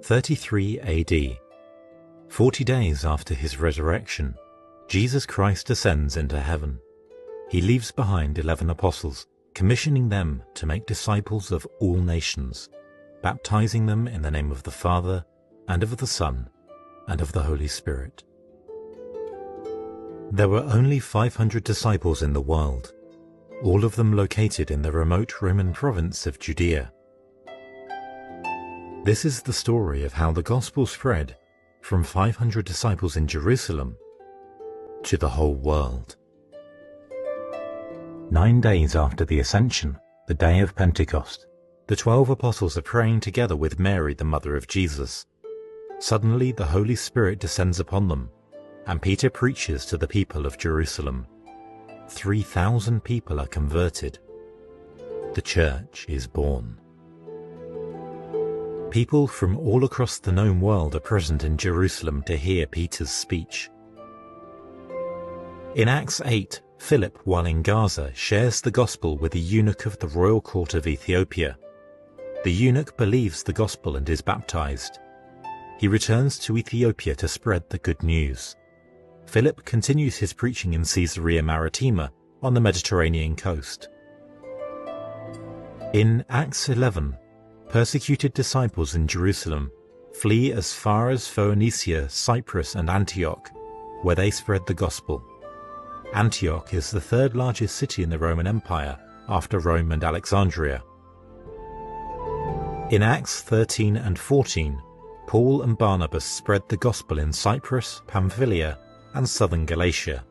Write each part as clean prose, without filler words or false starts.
33 AD. 40 days after his resurrection, Jesus Christ ascends into heaven. He leaves behind 11 apostles, commissioning them to make disciples of all nations, baptizing them in the name of the Father, and of the Son, and of the Holy Spirit. There were only 500 disciples in the world, all of them located in the remote Roman province of Judea. This is the story of how the gospel spread from 500 disciples in Jerusalem to the whole world. 9 days after the Ascension, the day of Pentecost, the 12 apostles are praying together with Mary, the mother of Jesus. Suddenly the Holy Spirit descends upon them, and Peter preaches to the people of Jerusalem. 3,000 people are converted. The church is born. People from all across the known world are present in Jerusalem to hear Peter's speech. In Acts 8, Philip, while in Gaza, shares the gospel with a eunuch of the royal court of Ethiopia. The eunuch believes the gospel and is baptized. He returns to Ethiopia to spread the good news. Philip continues his preaching in Caesarea Maritima on the Mediterranean coast. In Acts 11, persecuted disciples in Jerusalem flee as far as Phoenicia, Cyprus, and Antioch, where they spread the gospel. Antioch is the third largest city in the Roman Empire, after Rome and Alexandria. In Acts 13 and 14, Paul and Barnabas spread the gospel in Cyprus, Pamphylia, and southern Galatia.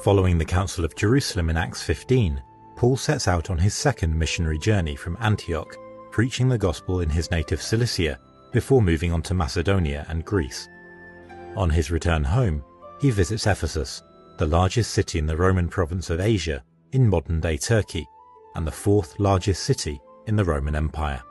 Following the Council of Jerusalem in Acts 15, Paul sets out on his second missionary journey from Antioch, preaching the gospel in his native Cilicia before moving on to Macedonia and Greece. On his return home, he visits Ephesus, the largest city in the Roman province of Asia in modern-day Turkey, and the fourth largest city in the Roman Empire.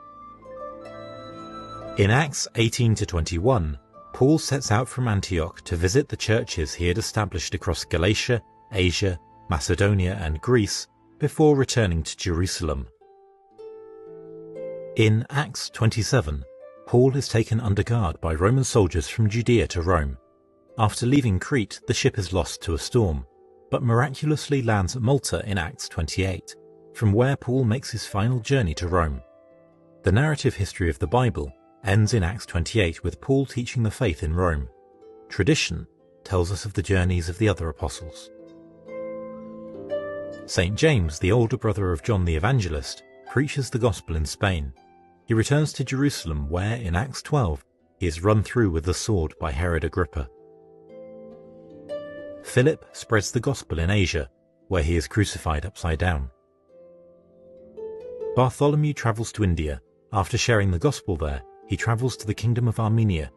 In Acts 18-21, Paul sets out from Antioch to visit the churches he had established across Galatia, Asia, Macedonia, and Greece before returning to Jerusalem. In Acts 27, Paul is taken under guard by Roman soldiers from Judea to Rome. After leaving Crete, the ship is lost to a storm, but miraculously lands at Malta in Acts 28, from where Paul makes his final journey to Rome. The narrative history of the Bible ends in Acts 28 with Paul teaching the faith in Rome. Tradition tells us of the journeys of the other apostles. St. James, the older brother of John the Evangelist, preaches the gospel in Spain. He returns to Jerusalem where, in Acts 12, he is run through with the sword by Herod Agrippa. Philip spreads the gospel in Asia, where he is crucified upside down. Bartholomew travels to India. After sharing the gospel there, he travels to the Kingdom of Armenia,